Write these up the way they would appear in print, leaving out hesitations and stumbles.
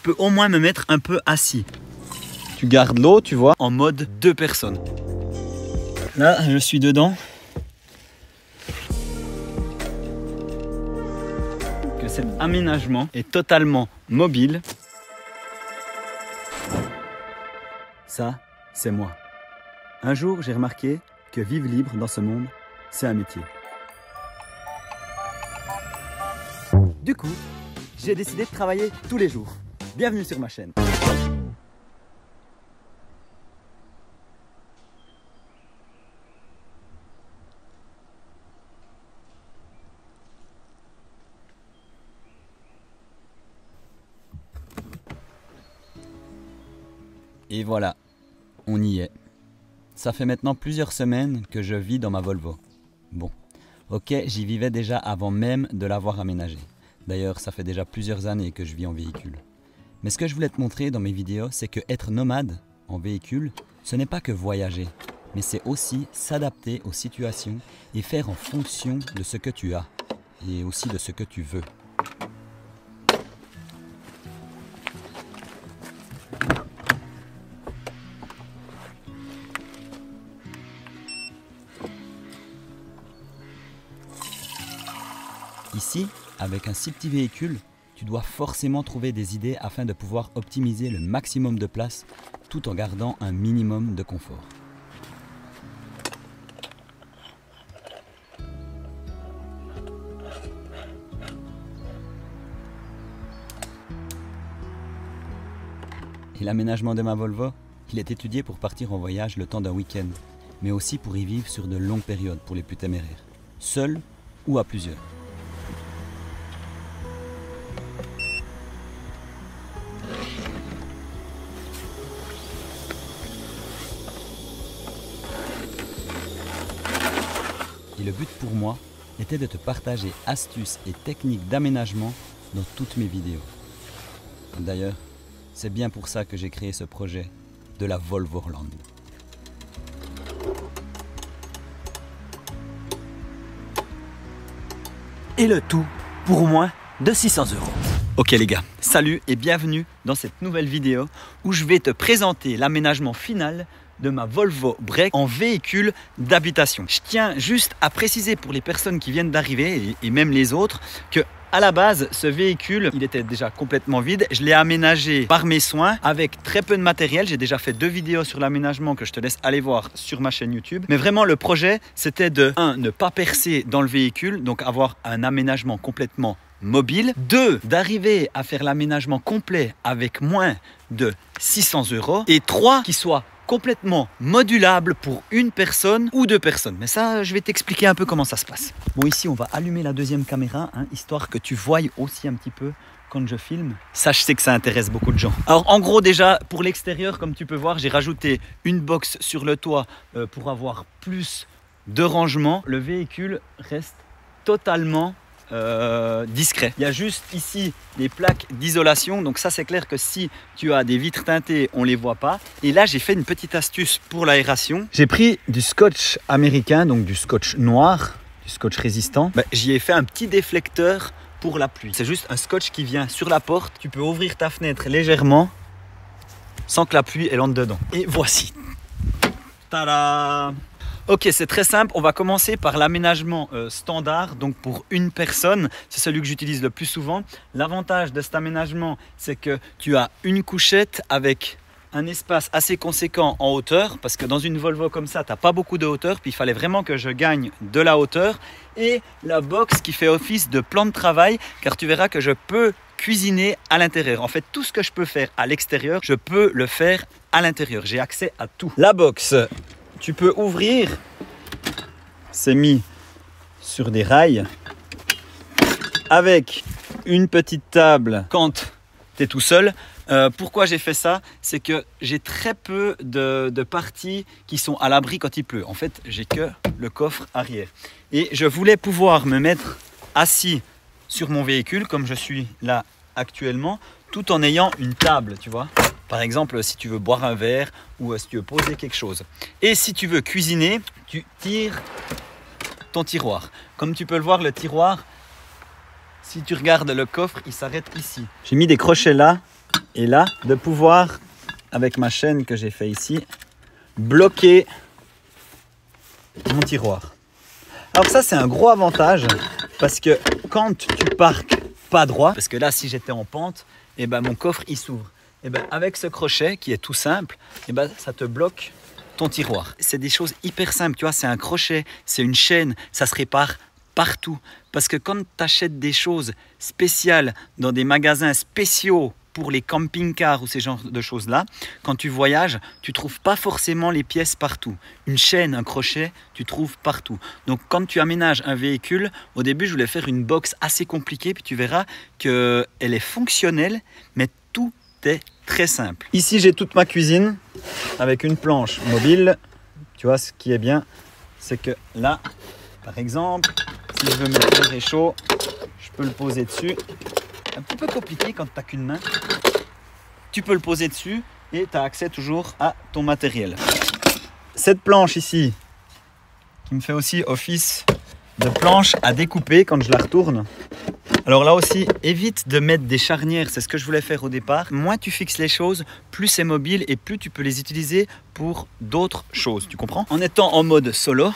je peux au moins me mettre un peu assis. Tu gardes l'eau, tu vois, en mode 2 personnes. Là, je suis dedans. Que cet aménagement est totalement mobile. Ça, c'est moi. Un jour, j'ai remarqué que vivre libre dans ce monde, c'est un métier. Du coup, j'ai décidé de travailler tous les jours. Bienvenue sur ma chaîne. Et voilà, on y est. Ça fait maintenant plusieurs semaines que je vis dans ma Volvo. Bon, ok, j'y vivais déjà avant même de l'avoir aménagée. D'ailleurs, ça fait déjà plusieurs années que je vis en véhicule. Mais ce que je voulais te montrer dans mes vidéos, c'est que être nomade en véhicule, ce n'est pas que voyager, mais c'est aussi s'adapter aux situations et faire en fonction de ce que tu as et aussi de ce que tu veux. Ici, avec un si petit véhicule, tu dois forcément trouver des idées afin de pouvoir optimiser le maximum de place tout en gardant un minimum de confort. Et l'aménagement de ma Volvo, il est étudié pour partir en voyage le temps d'un week-end, mais aussi pour y vivre sur de longues périodes pour les plus téméraires, seul ou à plusieurs. Et le but pour moi était de te partager astuces et techniques d'aménagement dans toutes mes vidéos. D'ailleurs, c'est bien pour ça que j'ai créé ce projet de la Volvoland. Et le tout pour moins de 600 €. Ok les gars, salut et bienvenue dans cette nouvelle vidéo où je vais te présenter l'aménagement final de ma Volvo Break en véhicule d'habitation. Je tiens juste à préciser pour les personnes qui viennent d'arriver et même les autres que à la base, ce véhicule, il était déjà complètement vide. Je l'ai aménagé par mes soins avec très peu de matériel. J'ai déjà fait 2 vidéos sur l'aménagement que je te laisse aller voir sur ma chaîne YouTube. Mais vraiment, le projet, c'était de 1. Ne pas percer dans le véhicule, donc avoir un aménagement complètement mobile. 2. D'arriver à faire l'aménagement complet avec moins de 600 €. Et 3. Qu'il soit complètement modulable pour une personne ou 2 personnes. Mais ça, je vais t'expliquer un peu comment ça se passe. Bon, ici, on va allumer la deuxième caméra, histoire que tu voyes aussi un petit peu quand je filme. Ça, je sais que ça intéresse beaucoup de gens. Alors, en gros, déjà, pour l'extérieur, comme tu peux voir, j'ai rajouté une box sur le toit pour avoir plus de rangement. Le véhicule reste totalement discret. Il y a juste ici les plaques d'isolation, donc ça c'est clair que si tu as des vitres teintées on les voit pas. Et là j'ai fait une petite astuce pour l'aération. J'ai pris du scotch américain, donc du scotch noir, du scotch résistant. J'y ai fait un petit déflecteur pour la pluie. C'est juste un scotch qui vient sur la porte. Tu peux ouvrir ta fenêtre légèrement sans que la pluie elle entre dedans. Et voici. Tada! Ok, c'est très simple. On va commencer par l'aménagement standard, donc pour une personne. C'est celui que j'utilise le plus souvent. L'avantage de cet aménagement, c'est que tu as une couchette avec un espace assez conséquent en hauteur, parce que dans une Volvo comme ça, tu n'as pas beaucoup de hauteur, puis il fallait vraiment que je gagne de la hauteur. Et la box qui fait office de plan de travail, car tu verras que je peux cuisiner à l'intérieur. En fait, tout ce que je peux faire à l'extérieur, je peux le faire à l'intérieur. J'ai accès à tout. La box, tu peux ouvrir, c'est mis sur des rails avec une petite table quand tu es tout seul. Pourquoi j'ai fait ça? C'est que j'ai très peu de parties qui sont à l'abri quand il pleut. En fait, j'ai que le coffre arrière. Et je voulais pouvoir me mettre assis sur mon véhicule comme je suis là actuellement, tout en ayant une table, tu vois. Par exemple, si tu veux boire un verre ou si tu veux poser quelque chose. Et si tu veux cuisiner, tu tires ton tiroir. Comme tu peux le voir, le tiroir, si tu regardes le coffre, il s'arrête ici. J'ai mis des crochets là Et là, de pouvoir, avec ma chaîne que j'ai fait ici, bloquer mon tiroir. Alors ça, c'est un gros avantage parce que quand tu parques pas droit, parce que là, si j'étais en pente, et ben, mon coffre, il s'ouvre. Et ben, avec ce crochet qui est tout simple, et ben, ça te bloque ton tiroir. C'est des choses hyper simples, tu vois, c'est un crochet, c'est une chaîne, ça se répare partout. Parce que quand tu achètes des choses spéciales dans des magasins spéciaux pour les camping-cars ou ces genres de choses-là, quand tu voyages, tu ne trouves pas forcément les pièces partout. Une chaîne, un crochet, tu trouves partout. Donc quand tu aménages un véhicule, au début je voulais faire une box assez compliquée, puis tu verras qu'elle est fonctionnelle, mais tout est très simple. Ici j'ai toute ma cuisine avec une planche mobile. Tu vois, ce qui est bien, c'est que là, par exemple, si je veux mettre le réchaud, je peux le poser dessus. Un petit peu compliqué quand tu n'as qu'une main. Tu peux le poser dessus et tu as accès toujours à ton matériel. Cette planche ici, qui me fait aussi office de planche à découper quand je la retourne. Alors là aussi, évite de mettre des charnières, c'est ce que je voulais faire au départ. Moins tu fixes les choses, plus c'est mobile et plus tu peux les utiliser pour d'autres choses, tu comprends? En étant en mode solo,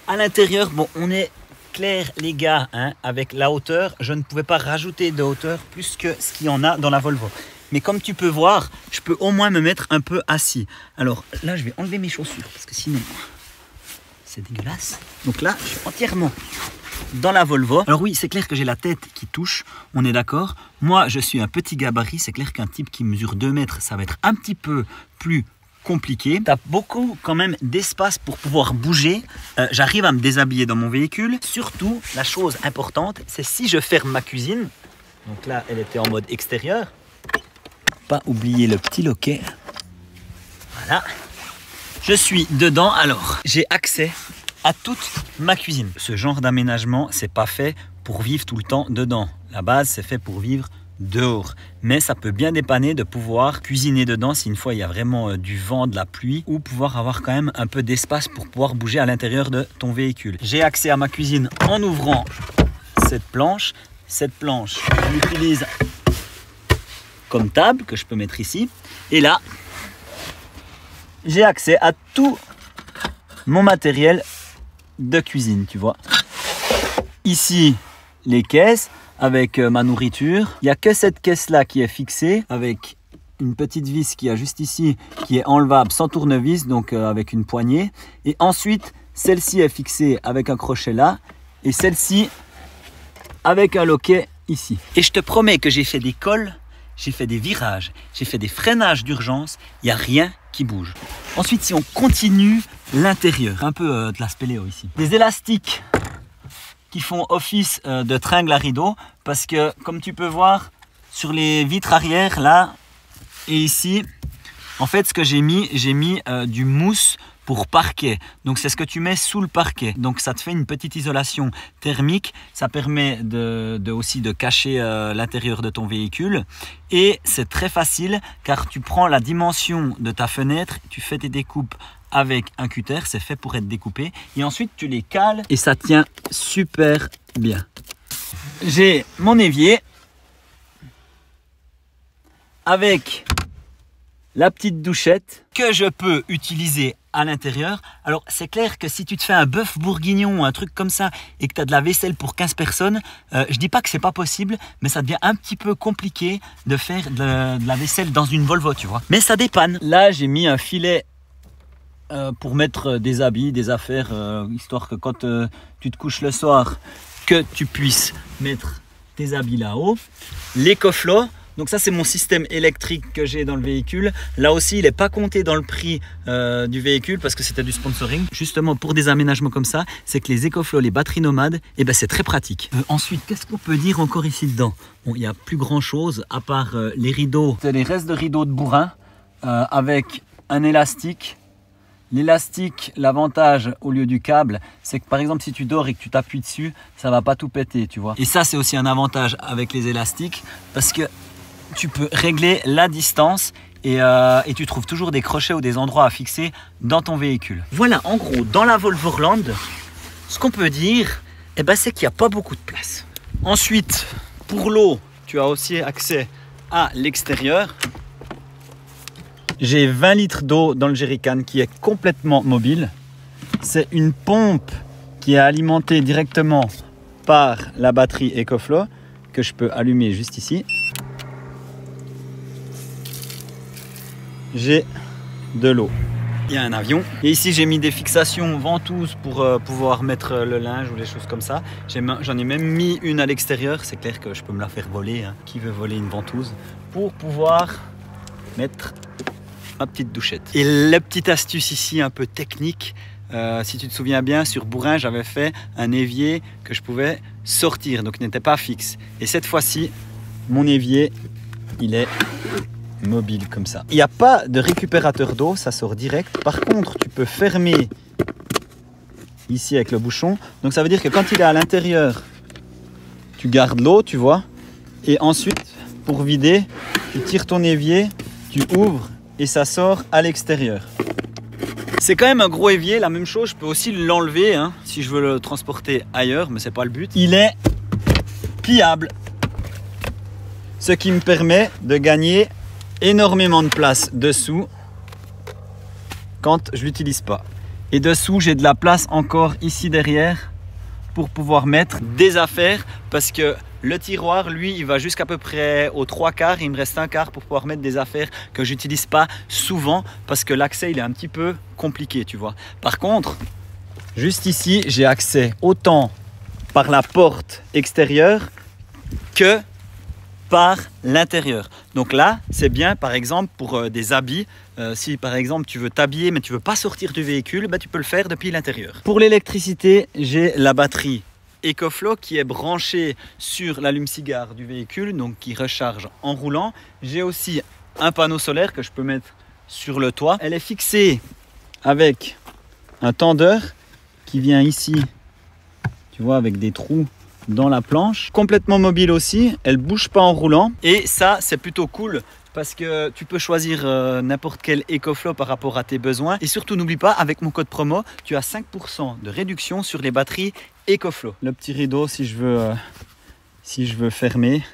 à l'intérieur, bon, on est clair les gars, hein, avec la hauteur, je ne pouvais pas rajouter de hauteur plus que ce qu'il y en a dans la Volvo. Mais comme tu peux voir, je peux au moins me mettre un peu assis. Alors là, je vais enlever mes chaussures parce que sinon, c'est dégueulasse. Donc là, je suis entièrement dans la Volvo. Alors oui, c'est clair que j'ai la tête qui touche, on est d'accord. Moi, je suis un petit gabarit, c'est clair qu'un type qui mesure 2 mètres, ça va être un petit peu plus compliqué. Tu as beaucoup quand même d'espace pour pouvoir bouger. J'arrive à me déshabiller dans mon véhicule. Surtout, la chose importante, c'est si je ferme ma cuisine. Donc là, elle était en mode extérieur. Pas oublier le petit loquet. Voilà. Je suis dedans. Alors, j'ai accès à toute ma cuisine. Ce genre d'aménagement, c'est pas fait pour vivre tout le temps dedans. La base, c'est fait pour vivre dehors, mais ça peut bien dépanner de pouvoir cuisiner dedans si une fois il y a vraiment du vent, de la pluie, ou pouvoir avoir quand même un peu d'espace pour pouvoir bouger à l'intérieur de ton véhicule. J'ai accès à ma cuisine en ouvrant cette planche. Cette planche, je l'utilise comme table que je peux mettre ici, et là j'ai accès à tout mon matériel de cuisine, tu vois. Ici les caisses avec ma nourriture. Il n'y a que cette caisse-là qui est fixée avec une petite vis qui a juste ici, qui est enlevable sans tournevis, donc avec une poignée. Et ensuite, celle-ci est fixée avec un crochet là, et celle-ci avec un loquet ici. Et je te promets que j'ai fait des cols, j'ai fait des virages, j'ai fait des freinages d'urgence, il n'y a rien qui bouge. Ensuite, si on continue l'intérieur, un peu de la spéléo ici. Des élastiques qui font office de tringle à rideau, parce que comme tu peux voir sur les vitres arrière là et ici, en fait ce que j'ai mis du mousse pour parquet. Donc c'est ce que tu mets sous le parquet. Donc ça te fait une petite isolation thermique. Ça permet aussi de cacher l'intérieur de ton véhicule. Et c'est très facile car tu prends la dimension de ta fenêtre, tu fais tes découpes avec un cutter, c'est fait pour être découpé. Et ensuite tu les cales et ça tient super bien. J'ai mon évier avec la petite douchette que je peux utiliser à l'intérieur. Alors c'est clair que si tu te fais un bœuf bourguignon ou un truc comme ça et que tu as de la vaisselle pour 15 personnes, je dis pas que c'est pas possible, mais ça devient un petit peu compliqué de faire de la vaisselle dans une Volvo, tu vois. Mais ça dépanne. Là j'ai mis un filet pour mettre des habits, des affaires, histoire que quand tu te couches le soir, que tu puisses mettre tes habits là-haut. L'EcoFlow. Donc ça c'est mon système électrique que j'ai dans le véhicule. Là aussi il n'est pas compté dans le prix du véhicule parce que c'était du sponsoring. Justement pour des aménagements comme ça, c'est que les EcoFlow, les batteries nomades, eh ben, c'est très pratique. Ensuite, qu'est-ce qu'on peut dire encore ici dedans? Bon, il n'y a plus grand chose à part les rideaux. C'est les restes de rideaux de bourrin avec un élastique. L'élastique, l'avantage au lieu du câble, c'est que par exemple si tu dors et que tu t'appuies dessus, ça va pas tout péter, tu vois. Et ça c'est aussi un avantage avec les élastiques parce que tu peux régler la distance et tu trouves toujours des crochets ou des endroits à fixer dans ton véhicule. Voilà, en gros, dans la Volvoland, ce qu'on peut dire, eh ben, c'est qu'il n'y a pas beaucoup de place. Ensuite, pour l'eau, tu as aussi accès à l'extérieur, j'ai 20 litres d'eau dans le jerrycan qui est complètement mobile. C'est une pompe qui est alimentée directement par la batterie EcoFlow que je peux allumer juste ici. J'ai de l'eau. Il y a un avion. Et ici, j'ai mis des fixations ventouses pour pouvoir mettre le linge ou les choses comme ça. J'en ai même mis une à l'extérieur. C'est clair que je peux me la faire voler. Hein. Qui veut voler une ventouse? Pour pouvoir mettre ma petite douchette. Et la petite astuce ici, un peu technique. Si tu te souviens bien, sur Bourrin, j'avais fait un évier que je pouvais sortir. Donc, il n'était pas fixe. Et cette fois-ci, mon évier, il est mobile comme ça. Il n'y a pas de récupérateur d'eau, ça sort direct. Par contre, tu peux fermer ici avec le bouchon. Donc ça veut dire que quand il est à l'intérieur, tu gardes l'eau, tu vois. Et ensuite, pour vider, tu tires ton évier, tu ouvres et ça sort à l'extérieur. C'est quand même un gros évier, la même chose, je peux aussi l'enlever hein, si je veux le transporter ailleurs, mais c'est pas le but. Il est pliable, ce qui me permet de gagner énormément de place dessous quand je l'utilise pas. Et dessous, j'ai de la place encore ici derrière pour pouvoir mettre des affaires parce que le tiroir, lui, il va jusqu'à peu près aux 3/4. Il me reste 1/4 pour pouvoir mettre des affaires que j'utilise pas souvent parce que l'accès, il est un petit peu compliqué, tu vois. Par contre, juste ici, j'ai accès autant par la porte extérieure que par l'intérieur. Donc là, c'est bien par exemple pour des habits. Si par exemple tu veux t'habiller mais tu veux pas sortir du véhicule, bah, tu peux le faire depuis l'intérieur. Pour l'électricité, j'ai la batterie EcoFlow qui est branchée sur l'allume-cigare du véhicule, donc qui recharge en roulant. J'ai aussi un panneau solaire que je peux mettre sur le toit. Elle est fixée avec un tendeur qui vient ici, tu vois, avec des trous dans la planche, complètement mobile aussi, elle bouge pas en roulant et ça c'est plutôt cool parce que tu peux choisir n'importe quel EcoFlow par rapport à tes besoins et surtout n'oublie pas, avec mon code promo tu as 5% de réduction sur les batteries EcoFlow. Le petit rideau si je veux fermer,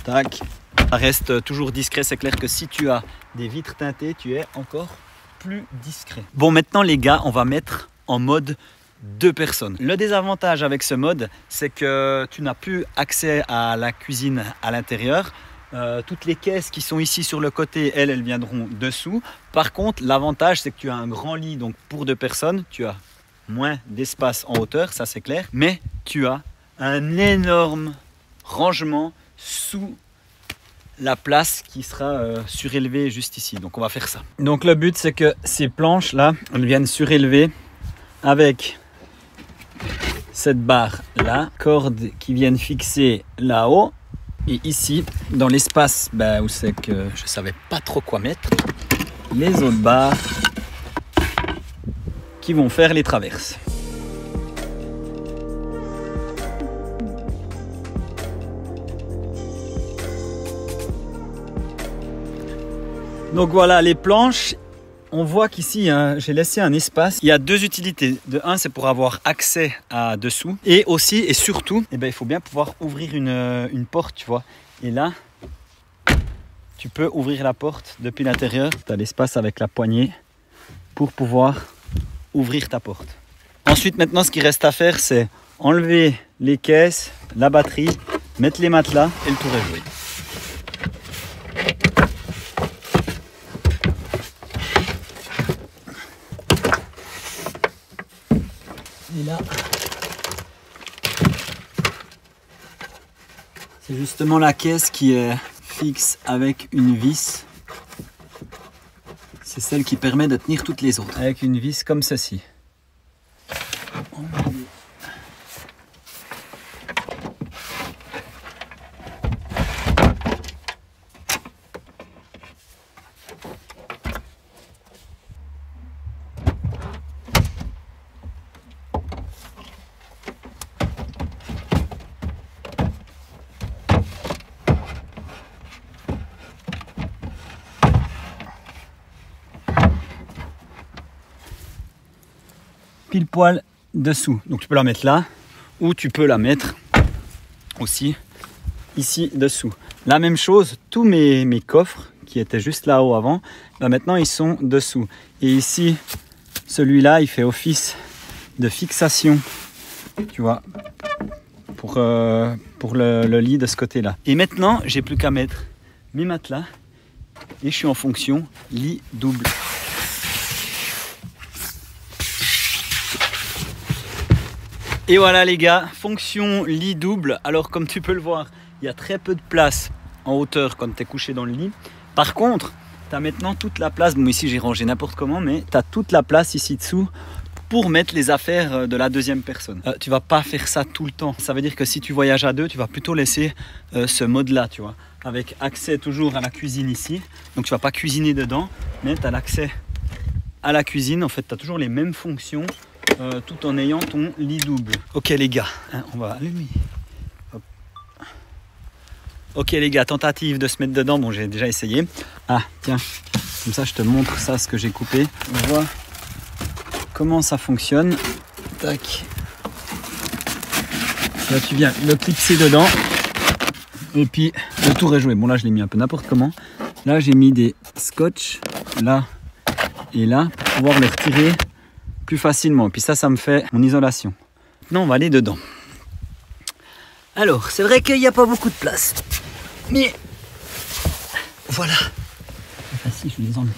tac, ça reste toujours discret. C'est clair que si tu as des vitres teintées tu es encore plus discret. Bon, maintenant les gars, on va mettre en mode 2 personnes. Le désavantage avec ce mode, c'est que tu n'as plus accès à la cuisine à l'intérieur. Toutes les caisses qui sont ici sur le côté, elles viendront dessous. Par contre, l'avantage, c'est que tu as un grand lit, donc pour 2 personnes, tu as moins d'espace en hauteur, ça c'est clair. Mais tu as un énorme rangement sous la place qui sera surélevée juste ici. Donc on va faire ça. Donc le but, c'est que ces planches là, elles viennent surélever avec cette barre là, cordes qui viennent fixer là-haut et ici dans l'espace où c'est que je savais pas trop quoi mettre, les autres barres qui vont faire les traverses. Donc voilà les planches. On voit qu'ici, hein, j'ai laissé un espace. Il y a 2 utilités. De un, c'est pour avoir accès à dessous. Et aussi, et surtout, il faut bien pouvoir ouvrir une porte, tu vois. Et là, tu peux ouvrir la porte depuis l'intérieur. Tu as l'espace avec la poignée pour pouvoir ouvrir ta porte. Ensuite, maintenant, ce qui reste à faire, c'est enlever les caisses, la batterie, mettre les matelas et le tour est joué. Et là, c'est justement la caisse qui est fixe avec une vis. C'est celle qui permet de tenir toutes les autres. Avec une vis comme ceci. Pile poil dessous. Donc tu peux la mettre là ou tu peux la mettre aussi ici dessous. La même chose, tous mes coffres qui étaient juste là-haut avant, bah maintenant ils sont dessous. Et ici, celui-là, il fait office de fixation, tu vois, pour le lit de ce côté-là. Et maintenant, j'ai plus qu'à mettre mes matelas et je suis en fonction lit double. Et voilà les gars, fonction lit double. Alors comme tu peux le voir, il y a très peu de place en hauteur quand tu es couché dans le lit. Par contre, tu as maintenant toute la place, bon ici j'ai rangé n'importe comment, mais tu as toute la place ici dessous pour mettre les affaires de la deuxième personne. Tu vas pas faire ça tout le temps. Ça veut dire que si tu voyages à deux, tu vas plutôt laisser ce mode-là, tu vois, avec accès toujours à la cuisine ici. Donc tu vas pas cuisiner dedans, mais tu as l'accès à la cuisine. En fait, tu as toujours les mêmes fonctions tout en ayant ton lit double. Ok les gars, hein, on va allumer. Hop. Ok les gars, tentative de se mettre dedans. Bon, j'ai déjà essayé. Ah tiens, comme ça je te montre ça, ce que j'ai coupé. On voit comment ça fonctionne. Tac. Là tu viens le clipser dedans et puis le tour est joué. Bon là je l'ai mis un peu n'importe comment. Là j'ai mis des scotch là et là pour pouvoir les retirer plus facilement. Et puis ça me fait mon isolation. Maintenant on va aller dedans. Alors c'est vrai qu'il n'y a pas beaucoup de place, mais voilà. Enfin si, je vais les enlever.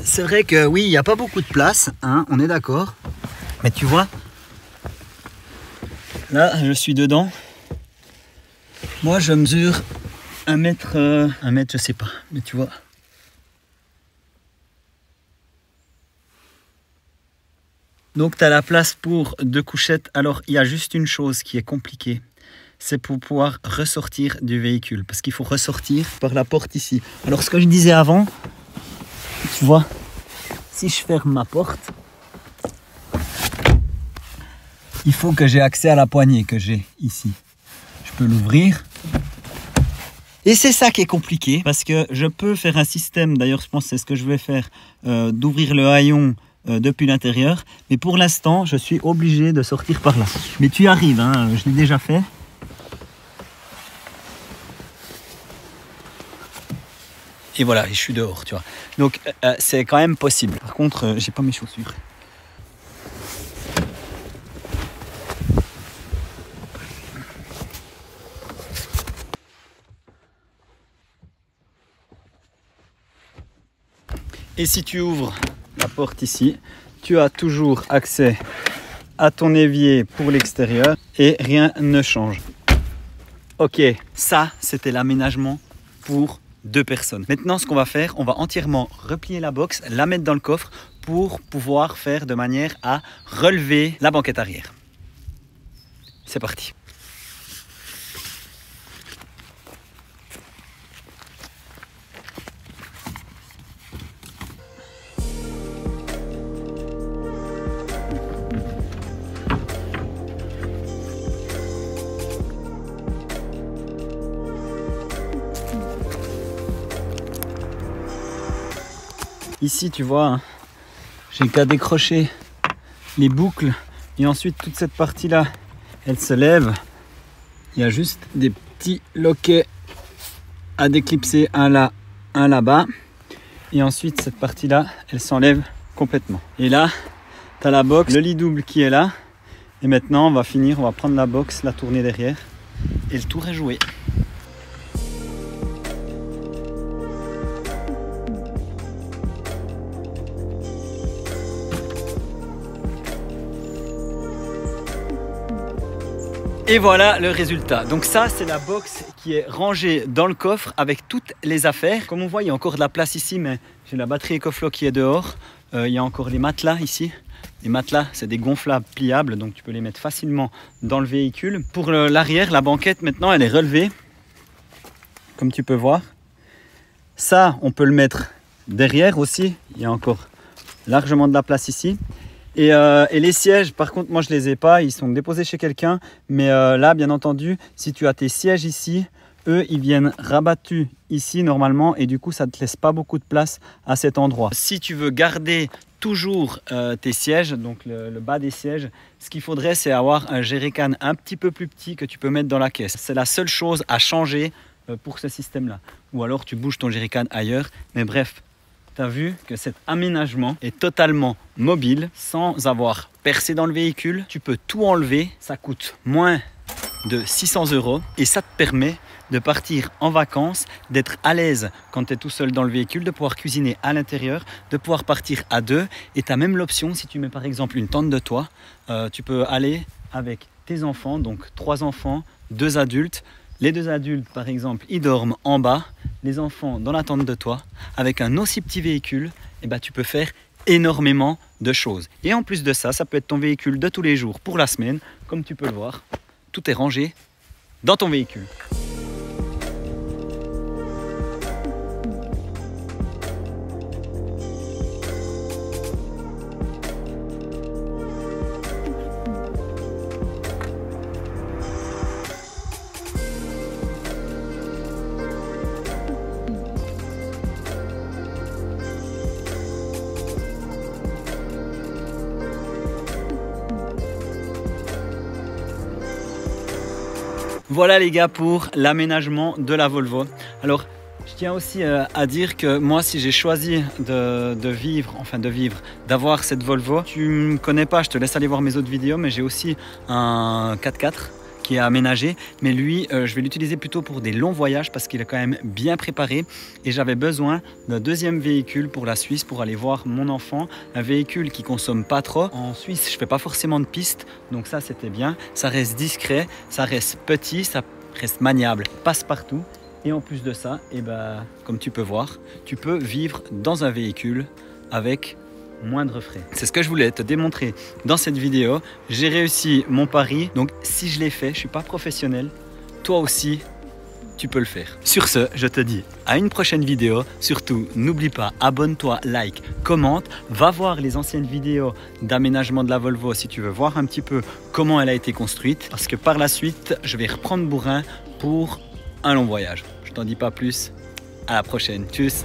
C'est vrai que oui, il n'y a pas beaucoup de place, hein, on est d'accord. Mais tu vois, là je suis dedans. Moi je mesure 1 mètre, je sais pas, mais tu vois. Donc tu as la place pour 2 couchettes. Alors il y a juste une chose qui est compliquée, c'est pour pouvoir ressortir du véhicule. Parce qu'il faut ressortir par la porte ici. Alors ce que je disais avant, tu vois, si je ferme ma porte, il faut que j'ai accès à la poignée que j'ai ici. Je peux l'ouvrir. Et c'est ça qui est compliqué, parce que je peux faire un système, d'ailleurs je pense que c'est ce que je vais faire, d'ouvrir le haillon depuis l'intérieur. Mais pour l'instant, je suis obligé de sortir par là. Mais tu y arrives, hein, je l'ai déjà fait. Et voilà, je suis dehors, tu vois. Donc c'est quand même possible. Par contre, j'ai pas mes chaussures. Et si tu ouvres la porte ici, tu as toujours accès à ton évier pour l'extérieur et rien ne change. Ok, ça c'était l'aménagement pour 2 personnes. Maintenant ce qu'on va faire, on va entièrement replier la box, la mettre dans le coffre pour pouvoir faire de manière à relever la banquette arrière. C'est parti. Ici, tu vois, hein, j'ai qu'à décrocher les boucles et ensuite toute cette partie-là, elle se lève. Il y a juste des petits loquets à déclipser, un là, un là-bas. Et ensuite, cette partie-là, elle s'enlève complètement. Et là, tu as la box, le lit double qui est là. Et maintenant, on va finir, on va prendre la box, la tourner derrière et le tour est joué. Et voilà le résultat. Donc ça, c'est la box qui est rangée dans le coffre avec toutes les affaires. Comme on voit, il y a encore de la place ici, mais j'ai la batterie EcoFlow qui est dehors. Il y a encore les matelas ici. Les matelas, c'est des gonflables pliables, donc tu peux les mettre facilement dans le véhicule. Pour l'arrière, la banquette, maintenant, elle est relevée, comme tu peux voir. Ça, on peut le mettre derrière aussi. Il y a encore largement de la place ici. Et les sièges, par contre, moi je les ai pas, ils sont déposés chez quelqu'un. Mais là, bien entendu, si tu as tes sièges ici, eux, ils viennent rabattus ici normalement. Et du coup, ça ne te laisse pas beaucoup de place à cet endroit. Si tu veux garder toujours tes sièges, donc le bas des sièges. Ce qu'il faudrait, c'est avoir un jerrycan un petit peu plus petit que tu peux mettre dans la caisse. C'est la seule chose à changer pour ce système-là. Ou alors tu bouges ton jerrycan ailleurs. Mais bref, tu as vu que cet aménagement est totalement mobile sans avoir percé dans le véhicule. Tu peux tout enlever, ça coûte moins de 600 € et ça te permet de partir en vacances, d'être à l'aise quand tu es tout seul dans le véhicule, de pouvoir cuisiner à l'intérieur, de pouvoir partir à deux. Et tu as même l'option, si tu mets par exemple une tente de toit, tu peux aller avec tes enfants, donc 3 enfants, 2 adultes. Les 2 adultes, par exemple, ils dorment en bas, les enfants dans la tente de toit. Avec un aussi petit véhicule, eh ben, tu peux faire énormément de choses. Et en plus de ça, ça peut être ton véhicule de tous les jours pour la semaine. Comme tu peux le voir, tout est rangé dans ton véhicule. Voilà les gars pour l'aménagement de la Volvo. Alors je tiens aussi à dire que moi si j'ai choisi d'avoir cette Volvo, tu ne me connais pas, je te laisse aller voir mes autres vidéos, mais j'ai aussi un 4x4 qui est aménagé, mais lui je vais l'utiliser plutôt pour des longs voyages parce qu'il est quand même bien préparé et j'avais besoin d'un deuxième véhicule pour la Suisse pour aller voir mon enfant, un véhicule qui consomme pas trop. En Suisse je fais pas forcément de piste, donc ça c'était bien, ça reste discret, ça reste petit, ça reste maniable, passe partout et en plus de ça, et ben, comme tu peux voir, tu peux vivre dans un véhicule avec moindre frais. C'est ce que je voulais te démontrer dans cette vidéo. J'ai réussi mon pari, donc si je l'ai fait, je suis pas professionnel, toi aussi tu peux le faire. Sur ce, je te dis à une prochaine vidéo. Surtout, n'oublie pas, abonne-toi, like, commente, va voir les anciennes vidéos d'aménagement de la Volvo si tu veux voir un petit peu comment elle a été construite, parce que par la suite, je vais reprendre bourrin pour un long voyage. Je t'en dis pas plus, à la prochaine, tchuss.